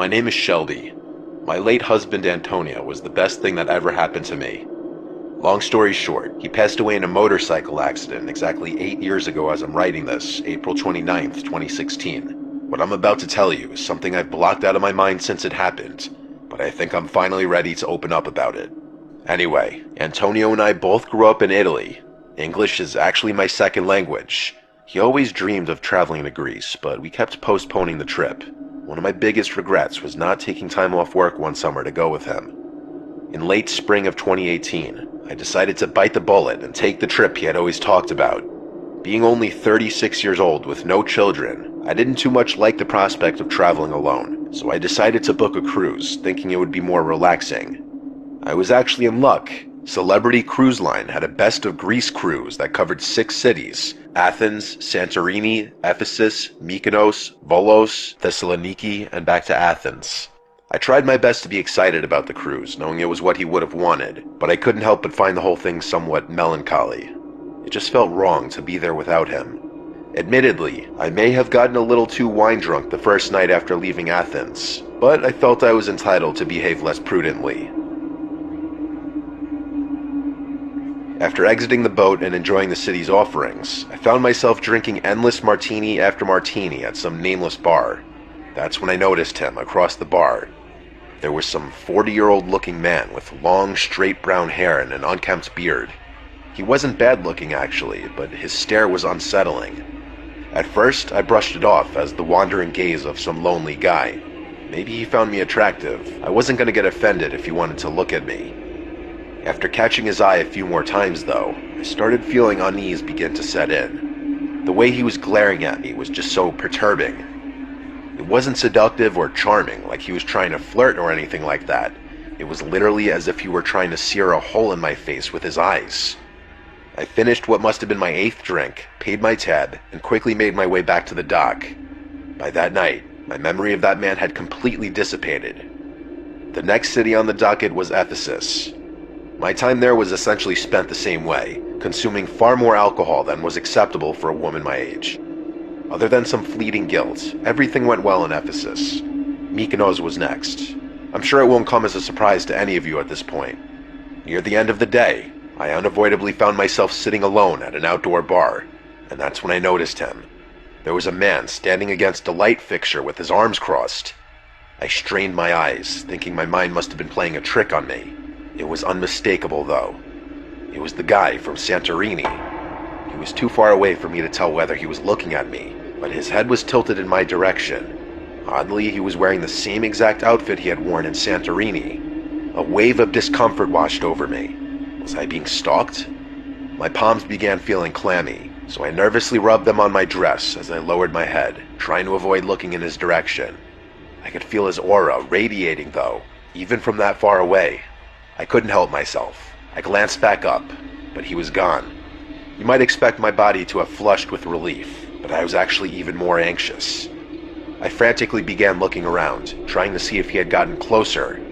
My name is Shelby. My late husband Antonio was the best thing that ever happened to me. Long story short, he passed away in a motorcycle accident exactly 8 years ago as I'm writing this, April 29th, 2016. What I'm about to tell you is something I've blocked out of my mind since it happened, but I think I'm finally ready to open up about it. Anyway, Antonio and I both grew up in Italy. English is actually my second language. He always dreamed of traveling to Greece, but we kept postponing the trip. One of my biggest regrets was not taking time off work one summer to go with him. In late spring of 2018, I decided to bite the bullet and take the trip he had always talked about. Being only 36 years old with no children, I didn't too much like the prospect of traveling alone, so I decided to book a cruise, thinking it would be more relaxing. I was actually in luck. Celebrity Cruise Line had a Best of Greece cruise that covered 6 cities: Athens, Santorini, Ephesus, Mykonos, Volos, Thessaloniki, and back to Athens. I tried my best to be excited about the cruise, knowing it was what he would have wanted, but I couldn't help but find the whole thing somewhat melancholy. It just felt wrong to be there without him. Admittedly, I may have gotten a little too wine drunk the first night after leaving Athens, but I felt I was entitled to behave less prudently. After exiting the boat and enjoying the city's offerings, I found myself drinking endless martini after martini at some nameless bar. That's when I noticed him across the bar. There was some 40-year-old looking man with long, straight brown hair and an unkempt beard. He wasn't bad looking actually, but his stare was unsettling. At first, I brushed it off as the wandering gaze of some lonely guy. Maybe he found me attractive. I wasn't going to get offended if he wanted to look at me. After catching his eye a few more times though, I started feeling unease begin to set in. The way he was glaring at me was just so perturbing. It wasn't seductive or charming, like he was trying to flirt or anything like that. It was literally as if he were trying to sear a hole in my face with his eyes. I finished what must have been my 8th drink, paid my tab, and quickly made my way back to the dock. By that night, my memory of that man had completely dissipated. The next city on the docket was Ephesus. My time there was essentially spent the same way, consuming far more alcohol than was acceptable for a woman my age. Other than some fleeting guilt, everything went well in Ephesus. Mykonos was next. I'm sure it won't come as a surprise to any of you at this point. Near the end of the day, I unavoidably found myself sitting alone at an outdoor bar, and that's when I noticed him. There was a man standing against a light fixture with his arms crossed. I strained my eyes, thinking my mind must have been playing a trick on me. It was unmistakable, though. It was the guy from Santorini. He was too far away for me to tell whether he was looking at me, but his head was tilted in my direction. Oddly, he was wearing the same exact outfit he had worn in Santorini. A wave of discomfort washed over me. Was I being stalked? My palms began feeling clammy, so I nervously rubbed them on my dress as I lowered my head, trying to avoid looking in his direction. I could feel his aura radiating, though, even from that far away. I couldn't help myself. I glanced back up, but he was gone. You might expect my body to have flushed with relief, but I was actually even more anxious. I frantically began looking around, trying to see if he had gotten closer.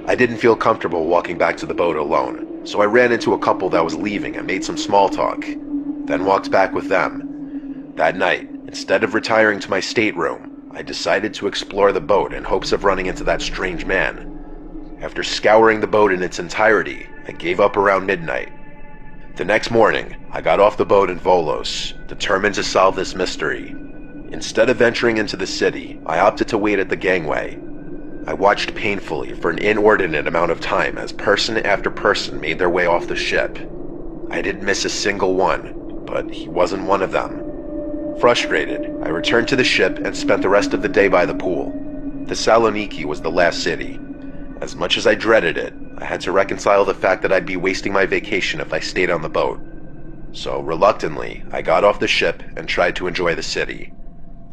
I didn't feel comfortable walking back to the boat alone, so I ran into a couple that was leaving and made some small talk, then walked back with them. That night, instead of retiring to my stateroom, I decided to explore the boat in hopes of running into that strange man. After scouring the boat in its entirety, I gave up around midnight. The next morning, I got off the boat in Volos, determined to solve this mystery. Instead of venturing into the city, I opted to wait at the gangway. I watched painfully for an inordinate amount of time as person after person made their way off the ship. I didn't miss a single one, but he wasn't one of them. Frustrated, I returned to the ship and spent the rest of the day by the pool. Thessaloniki was the last city. As much as I dreaded it, I had to reconcile the fact that I'd be wasting my vacation if I stayed on the boat. So, reluctantly, I got off the ship and tried to enjoy the city.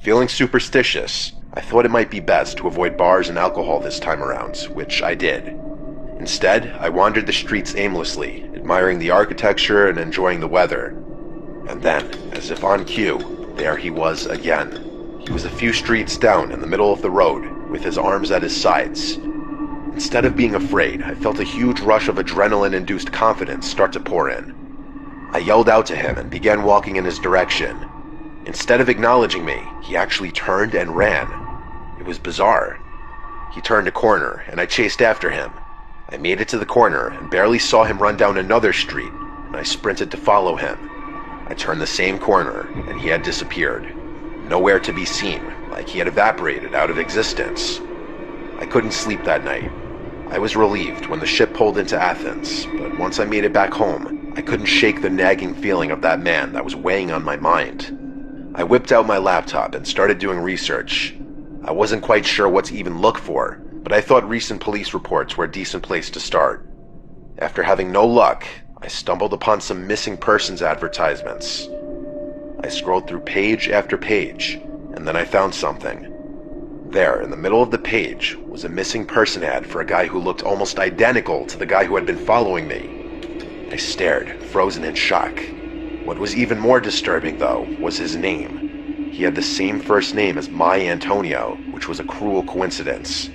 Feeling superstitious, I thought it might be best to avoid bars and alcohol this time around, which I did. Instead, I wandered the streets aimlessly, admiring the architecture and enjoying the weather. And then, as if on cue, there he was again. He was a few streets down in the middle of the road, with his arms at his sides. Instead of being afraid, I felt a huge rush of adrenaline-induced confidence start to pour in. I yelled out to him and began walking in his direction. Instead of acknowledging me, he actually turned and ran. It was bizarre. He turned a corner, and I chased after him. I made it to the corner and barely saw him run down another street, and I sprinted to follow him. I turned the same corner, and he had disappeared. Nowhere to be seen, like he had evaporated out of existence. I couldn't sleep that night. I was relieved when the ship pulled into Athens, but once I made it back home, I couldn't shake the nagging feeling of that man that was weighing on my mind. I whipped out my laptop and started doing research. I wasn't quite sure what to even look for, but I thought recent police reports were a decent place to start. After having no luck, I stumbled upon some missing persons advertisements. I scrolled through page after page, and then I found something. There, in the middle of the page, was a missing person ad for a guy who looked almost identical to the guy who had been following me. I stared, frozen in shock. What was even more disturbing, though, was his name. He had the same first name as my Antonio, which was a cruel coincidence.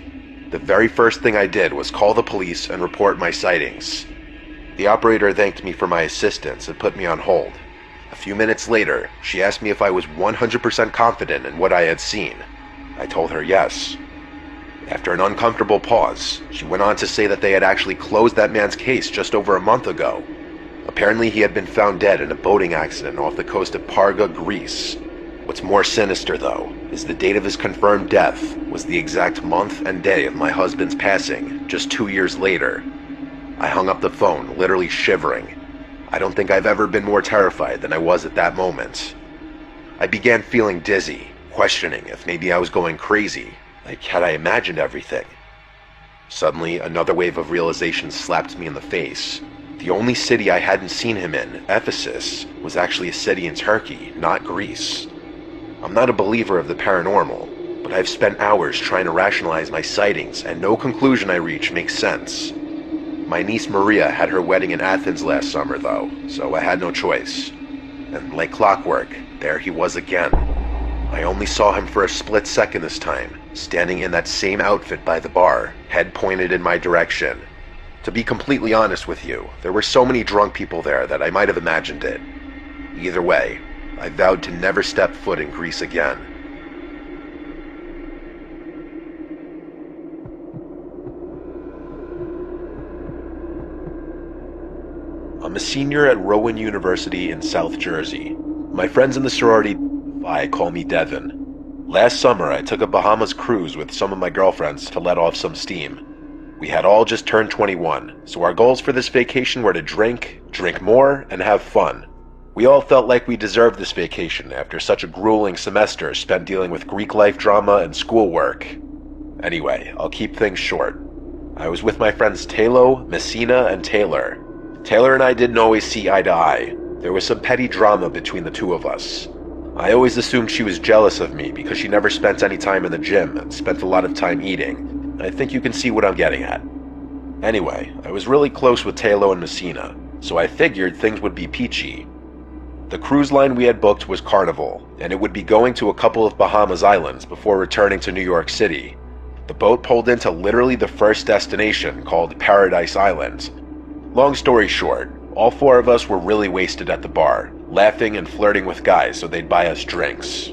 The very first thing I did was call the police and report my sightings. The operator thanked me for my assistance and put me on hold. A few minutes later, she asked me if I was 100% confident in what I had seen. I told her yes. After an uncomfortable pause, she went on to say that they had actually closed that man's case just over a month ago. Apparently he had been found dead in a boating accident off the coast of Parga, Greece. What's more sinister, though, is the date of his confirmed death was the exact month and day of my husband's passing, just 2 years later. I hung up the phone, literally shivering. I don't think I've ever been more terrified than I was at that moment. I began feeling dizzy, questioning if maybe I was going crazy, like had I imagined everything. Suddenly, another wave of realization slapped me in the face. The only city I hadn't seen him in, Ephesus, was actually a city in Turkey, not Greece. I'm not a believer of the paranormal, but I've spent hours trying to rationalize my sightings, and no conclusion I reach makes sense. My niece Maria had her wedding in Athens last summer, though, so I had no choice. And like clockwork, there he was again. I only saw him for a split second this time, standing in that same outfit by the bar, head pointed in my direction. To be completely honest with you, there were so many drunk people there that I might have imagined it. Either way, I vowed to never step foot in Greece again. I'm a senior at Rowan University in South Jersey. My friends in the sorority Phi call me Devin. Last summer, I took a Bahamas cruise with some of my girlfriends to let off some steam. We had all just turned 21, so our goals for this vacation were to drink more, and have fun. We all felt like we deserved this vacation after such a grueling semester spent dealing with Greek life drama and schoolwork. Anyway, I'll keep things short. I was with my friends Talo, Messina, and Taylor. Taylor and I didn't always see eye to eye. There was some petty drama between the two of us. I always assumed she was jealous of me because she never spent any time in the gym and spent a lot of time eating. I think you can see what I'm getting at. Anyway, I was really close with Talo and Messina, so I figured things would be peachy. The cruise line we had booked was Carnival, and it would be going to a couple of Bahamas islands before returning to New York City. The boat pulled into literally the first destination, called Paradise Island. Long story short, all four of us were really wasted at the bar, laughing and flirting with guys so they'd buy us drinks.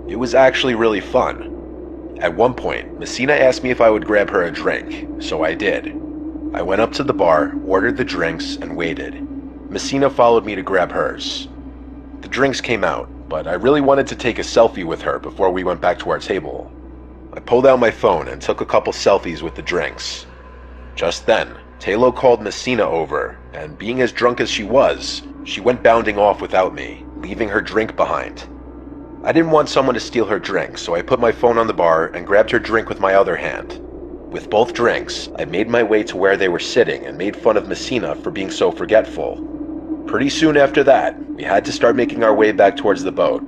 It was actually really fun. At one point, Messina asked me if I would grab her a drink, so I did. I went up to the bar, ordered the drinks, and waited. Messina followed me to grab hers. The drinks came out, but I really wanted to take a selfie with her before we went back to our table. I pulled out my phone and took a couple selfies with the drinks. Just then, Talo called Messina over, and being as drunk as she was, she went bounding off without me, leaving her drink behind. I didn't want someone to steal her drink, so I put my phone on the bar and grabbed her drink with my other hand. With both drinks, I made my way to where they were sitting and made fun of Messina for being so forgetful. Pretty soon after that, we had to start making our way back towards the boat.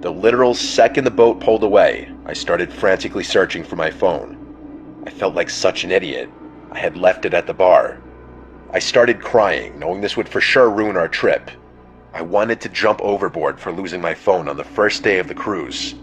The literal second the boat pulled away, I started frantically searching for my phone. I felt like such an idiot. I had left it at the bar. I started crying, knowing this would for sure ruin our trip. I wanted to jump overboard for losing my phone on the first day of the cruise.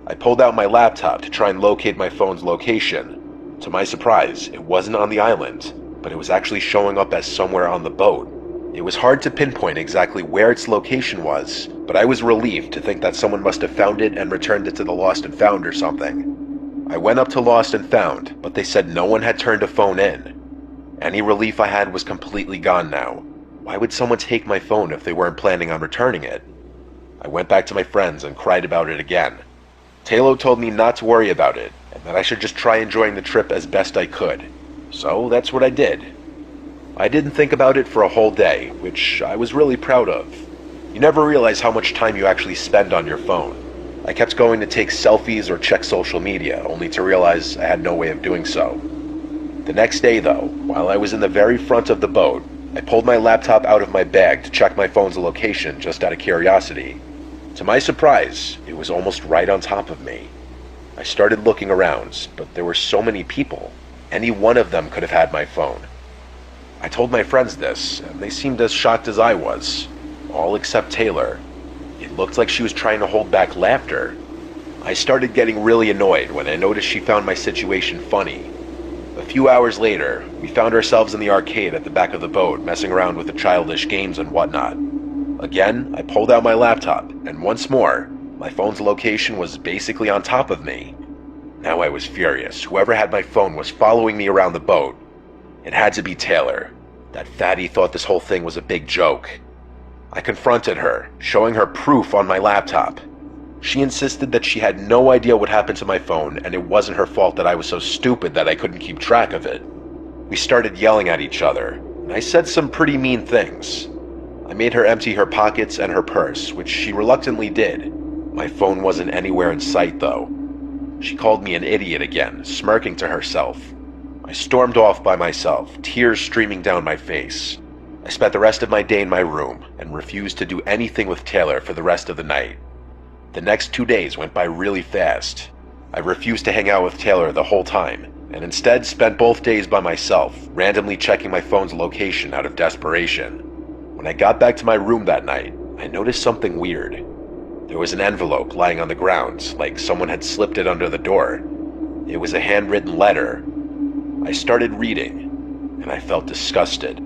I pulled out my laptop to try and locate my phone's location. To my surprise, it wasn't on the island, but it was actually showing up as somewhere on the boat. It was hard to pinpoint exactly where its location was, but I was relieved to think that someone must have found it and returned it to the lost and found or something. I went up to Lost and Found, but they said no one had turned a phone in. Any relief I had was completely gone now. Why would someone take my phone if they weren't planning on returning it? I went back to my friends and cried about it again. Taylor told me not to worry about it, and that I should just try enjoying the trip as best I could. So that's what I did. I didn't think about it for a whole day, which I was really proud of. You never realize how much time you actually spend on your phone. I kept going to take selfies or check social media, only to realize I had no way of doing so. The next day though, while I was in the very front of the boat, I pulled my laptop out of my bag to check my phone's location just out of curiosity. To my surprise, it was almost right on top of me. I started looking around, but there were so many people. Any one of them could have had my phone. I told my friends this, and they seemed as shocked as I was. All except Taylor. It looked like she was trying to hold back laughter. I started getting really annoyed when I noticed she found my situation funny. A few hours later, we found ourselves in the arcade at the back of the boat, messing around with the childish games and whatnot. Again, I pulled out my laptop, and once more, my phone's location was basically on top of me. Now I was furious. Whoever had my phone was following me around the boat. It had to be Taylor. That fatty thought this whole thing was a big joke. I confronted her, showing her proof on my laptop. She insisted that she had no idea what happened to my phone, and it wasn't her fault that I was so stupid that I couldn't keep track of it. We started yelling at each other, and I said some pretty mean things. I made her empty her pockets and her purse, which she reluctantly did. My phone wasn't anywhere in sight, though. She called me an idiot again, smirking to herself. I stormed off by myself, tears streaming down my face. I spent the rest of my day in my room and refused to do anything with Taylor for the rest of the night. The next 2 days went by really fast. I refused to hang out with Taylor the whole time, and instead spent both days by myself, randomly checking my phone's location out of desperation. When I got back to my room that night, I noticed something weird. There was an envelope lying on the ground, like someone had slipped it under the door. It was a handwritten letter. I started reading, and I felt disgusted.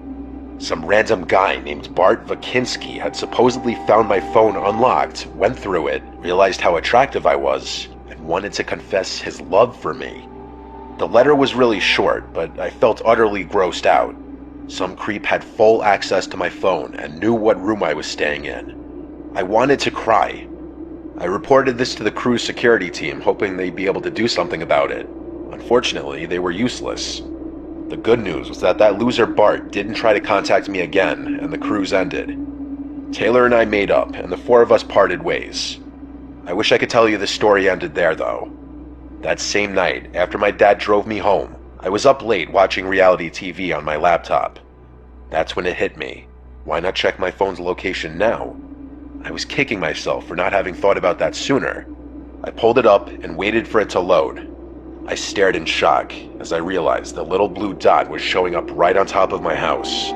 Some random guy named Bart Vakinski had supposedly found my phone unlocked, went through it, realized how attractive I was, and wanted to confess his love for me. The letter was really short, but I felt utterly grossed out. Some creep had full access to my phone and knew what room I was staying in. I wanted to cry. I reported this to the crew's security team, hoping they'd be able to do something about it. Unfortunately, they were useless. The good news was that loser Bart didn't try to contact me again, and the cruise ended. Taylor and I made up, and the four of us parted ways. I wish I could tell you the story ended there, though. That same night, after my dad drove me home, I was up late watching reality TV on my laptop. That's when it hit me. Why not check my phone's location now? I was kicking myself for not having thought about that sooner. I pulled it up and waited for it to load. I stared in shock as I realized the little blue dot was showing up right on top of my house.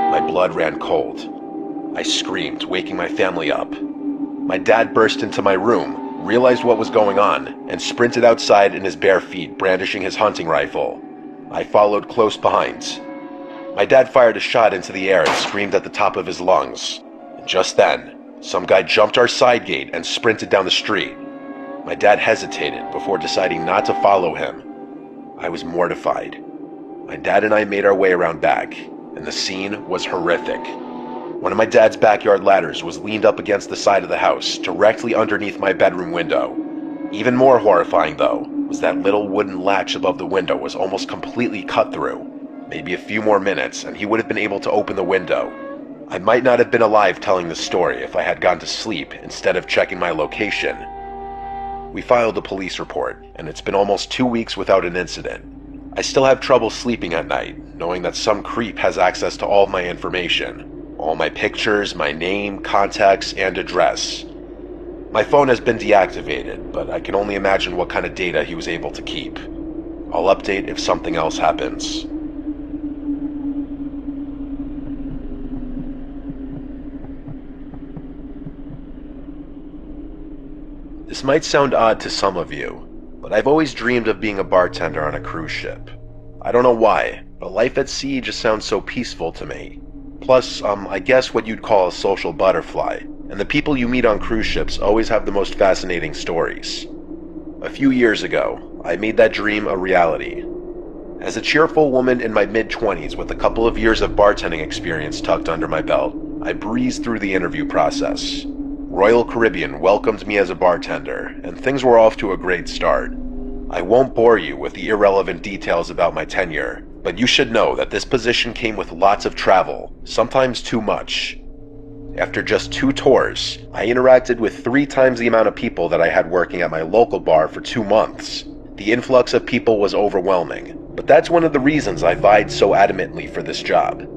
My blood ran cold. I screamed, waking my family up. My dad burst into my room, realized what was going on, and sprinted outside in his bare feet, brandishing his hunting rifle. I followed close behind. My dad fired a shot into the air and screamed at the top of his lungs. And just then, some guy jumped our side gate and sprinted down the street. My dad hesitated before deciding not to follow him. I was mortified. My dad and I made our way around back, and the scene was horrific. One of my dad's backyard ladders was leaned up against the side of the house, directly underneath my bedroom window. Even more horrifying, though, was that little wooden latch above the window was almost completely cut through. Maybe a few more minutes, and he would have been able to open the window. I might not have been alive telling the story if I had gone to sleep instead of checking my location. We filed a police report, and it's been almost 2 weeks without an incident. I still have trouble sleeping at night, knowing that some creep has access to all of my information. All my pictures, my name, contacts, and address. My phone has been deactivated, but I can only imagine what kind of data he was able to keep. I'll update if something else happens. This might sound odd to some of you, but I've always dreamed of being a bartender on a cruise ship. I don't know why, but life at sea just sounds so peaceful to me. Plus, I guess what you'd call a social butterfly, and the people you meet on cruise ships always have the most fascinating stories. A few years ago, I made that dream a reality. As a cheerful woman in my mid-20s with a couple of years of bartending experience tucked under my belt, I breezed through the interview process. Royal Caribbean welcomed me as a bartender, and things were off to a great start. I won't bore you with the irrelevant details about my tenure, but you should know that this position came with lots of travel, sometimes too much. After just 2 tours, I interacted with 3 times the amount of people that I had working at my local bar for 2 months. The influx of people was overwhelming, but that's one of the reasons I vied so adamantly for this job.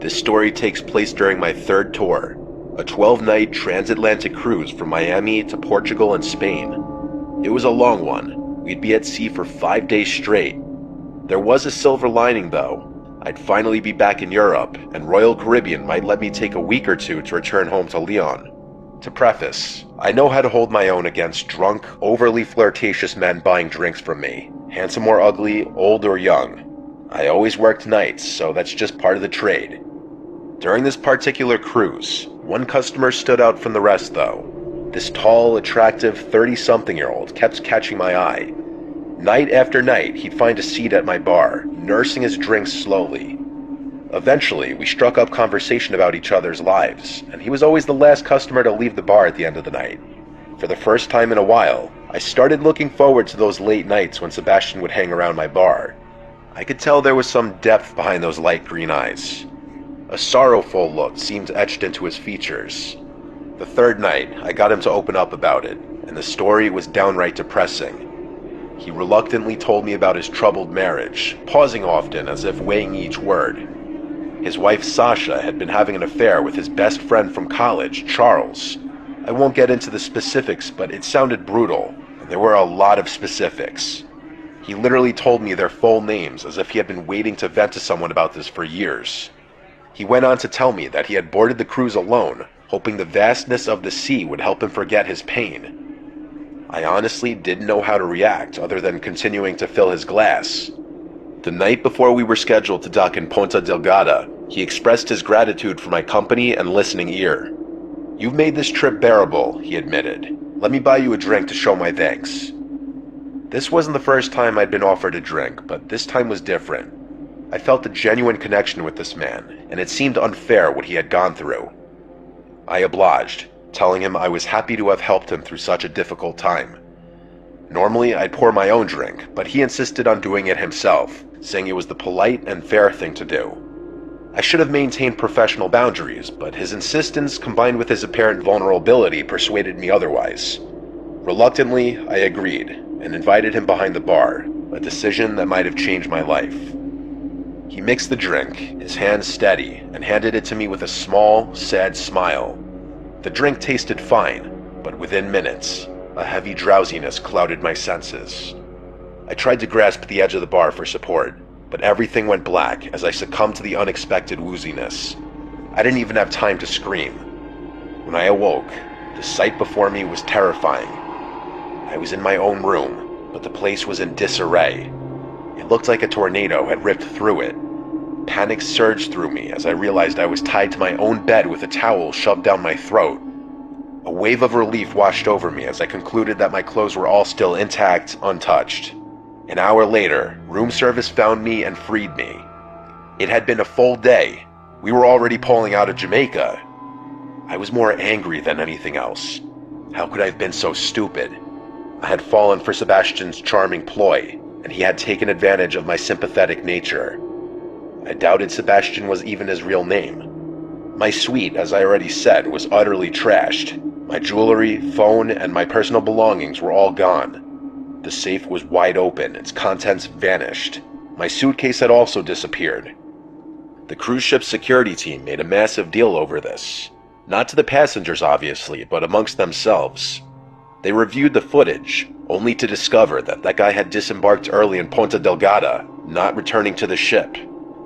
This story takes place during my 3rd tour, a 12-night transatlantic cruise from Miami to Portugal and Spain. It was a long one. We'd be at sea for 5 days straight. There was a silver lining though. I'd finally be back in Europe, and Royal Caribbean might let me take a week or 2 to return home to Lyon. To preface, I know how to hold my own against drunk, overly flirtatious men buying drinks from me, handsome or ugly, old or young. I always worked nights, so that's just part of the trade. During this particular cruise, one customer stood out from the rest though. This tall, attractive 30-something-year-old kept catching my eye. Night after night, he'd find a seat at my bar, nursing his drinks slowly. Eventually, we struck up conversation about each other's lives, and he was always the last customer to leave the bar at the end of the night. For the first time in a while, I started looking forward to those late nights when Sebastian would hang around my bar. I could tell there was some depth behind those light green eyes. A sorrowful look seemed etched into his features. The 3rd night, I got him to open up about it, and the story was downright depressing. He reluctantly told me about his troubled marriage, pausing often as if weighing each word. His wife Sasha had been having an affair with his best friend from college, Charles. I won't get into the specifics, but it sounded brutal, and there were a lot of specifics. He literally told me their full names as if he had been waiting to vent to someone about this for years. He went on to tell me that he had boarded the cruise alone, hoping the vastness of the sea would help him forget his pain. I honestly didn't know how to react other than continuing to fill his glass. The night before we were scheduled to dock in Ponta Delgada, he expressed his gratitude for my company and listening ear. "You've made this trip bearable," he admitted. "Let me buy you a drink to show my thanks." This wasn't the first time I'd been offered a drink, but this time was different. I felt a genuine connection with this man, and it seemed unfair what he had gone through. I obliged, telling him I was happy to have helped him through such a difficult time. Normally, I'd pour my own drink, but he insisted on doing it himself, saying it was the polite and fair thing to do. I should have maintained professional boundaries, but his insistence combined with his apparent vulnerability persuaded me otherwise. Reluctantly, I agreed, and invited him behind the bar, a decision that might have changed my life. He mixed the drink, his hands steady, and handed it to me with a small, sad smile. The drink tasted fine, but within minutes, a heavy drowsiness clouded my senses. I tried to grasp the edge of the bar for support, but everything went black as I succumbed to the unexpected wooziness. I didn't even have time to scream. When I awoke, the sight before me was terrifying. I was in my own room, but the place was in disarray. It looked like a tornado had ripped through it. Panic surged through me as I realized I was tied to my own bed with a towel shoved down my throat. A wave of relief washed over me as I concluded that my clothes were all still intact, untouched. An hour later, room service found me and freed me. It had been a full day. We were already pulling out of Jamaica. I was more angry than anything else. How could I have been so stupid? I had fallen for Sebastian's charming ploy, and he had taken advantage of my sympathetic nature. I doubted Sebastian was even his real name. My suite, as I already said, was utterly trashed. My jewelry, phone, and my personal belongings were all gone. The safe was wide open, its contents vanished. My suitcase had also disappeared. The cruise ship's security team made a massive deal over this. Not to the passengers, obviously, but amongst themselves. They reviewed the footage, only to discover that that guy had disembarked early in Ponta Delgada, not returning to the ship.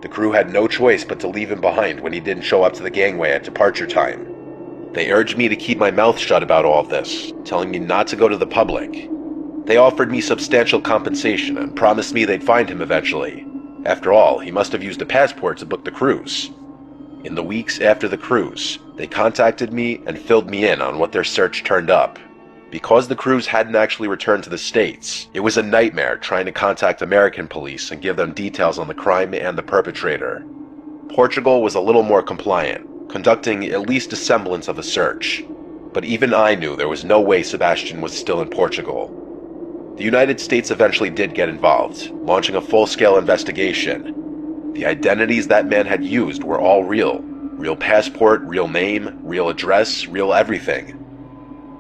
The crew had no choice but to leave him behind when he didn't show up to the gangway at departure time. They urged me to keep my mouth shut about all of this, telling me not to go to the public. They offered me substantial compensation and promised me they'd find him eventually. After all, he must have used a passport to book the cruise. In the weeks after the cruise, they contacted me and filled me in on what their search turned up. Because the crews hadn't actually returned to the States, it was a nightmare trying to contact American police and give them details on the crime and the perpetrator. Portugal was a little more compliant, conducting at least a semblance of a search. But even I knew there was no way Sebastian was still in Portugal. The United States eventually did get involved, launching a full-scale investigation. The identities that man had used were all real. Real passport, real name, real address, real everything.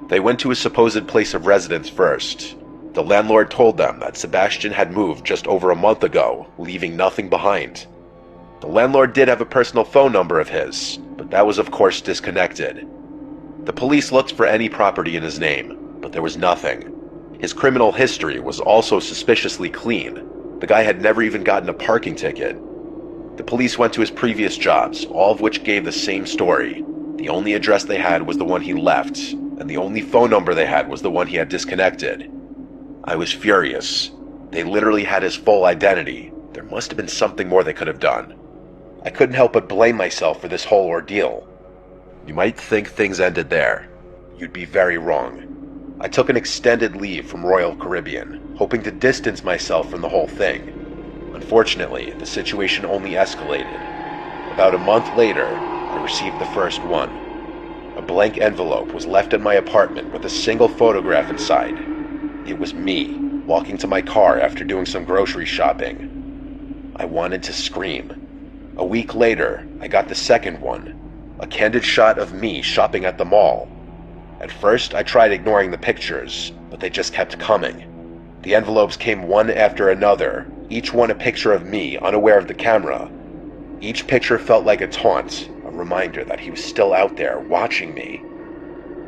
They went to his supposed place of residence first. The landlord told them that Sebastian had moved just over a month ago, leaving nothing behind. The landlord did have a personal phone number of his, but that was of course disconnected. The police looked for any property in his name, but there was nothing. His criminal history was also suspiciously clean. The guy had never even gotten a parking ticket. The police went to his previous jobs, all of which gave the same story. The only address they had was the one he left, and the only phone number they had was the one he had disconnected. I was furious. They literally had his full identity. There must have been something more they could have done. I couldn't help but blame myself for this whole ordeal. You might think things ended there. You'd be very wrong. I took an extended leave from Royal Caribbean, hoping to distance myself from the whole thing. Unfortunately, the situation only escalated. About a month later, I received the first one. A blank envelope was left in my apartment with a single photograph inside. It was me, walking to my car after doing some grocery shopping. I wanted to scream. A week later, I got the second one. A candid shot of me shopping at the mall. At first, I tried ignoring the pictures, but they just kept coming. The envelopes came one after another, each one a picture of me, unaware of the camera. Each picture felt like a taunt, a reminder that he was still out there, watching me.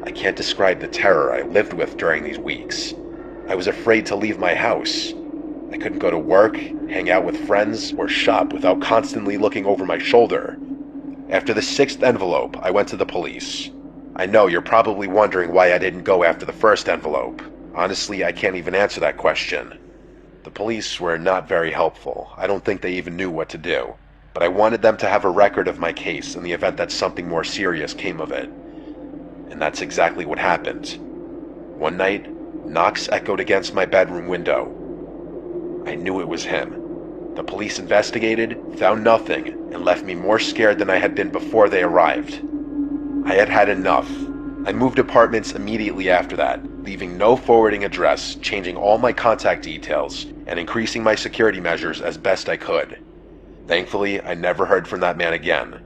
I can't describe the terror I lived with during these weeks. I was afraid to leave my house. I couldn't go to work, hang out with friends, or shop without constantly looking over my shoulder. After the sixth envelope, I went to the police. I know you're probably wondering why I didn't go after the first envelope. Honestly, I can't even answer that question. The police were not very helpful. I don't think they even knew what to do. But I wanted them to have a record of my case in the event that something more serious came of it. And that's exactly what happened. One night, knocks echoed against my bedroom window. I knew it was him. The police investigated, found nothing, and left me more scared than I had been before they arrived. I had had enough. I moved apartments immediately after that, leaving no forwarding address, changing all my contact details, and increasing my security measures as best I could. Thankfully, I never heard from that man again.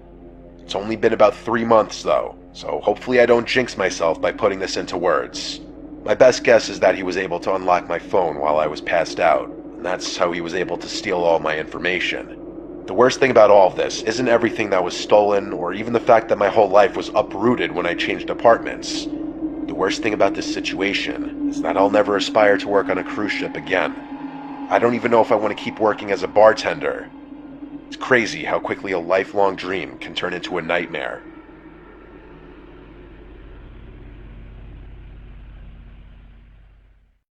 It's only been about 3 months though, so hopefully I don't jinx myself by putting this into words. My best guess is that he was able to unlock my phone while I was passed out, and that's how he was able to steal all my information. The worst thing about all of this isn't everything that was stolen, or even the fact that my whole life was uprooted when I changed apartments. The worst thing about this situation is that I'll never aspire to work on a cruise ship again. I don't even know if I want to keep working as a bartender. It's crazy how quickly a lifelong dream can turn into a nightmare.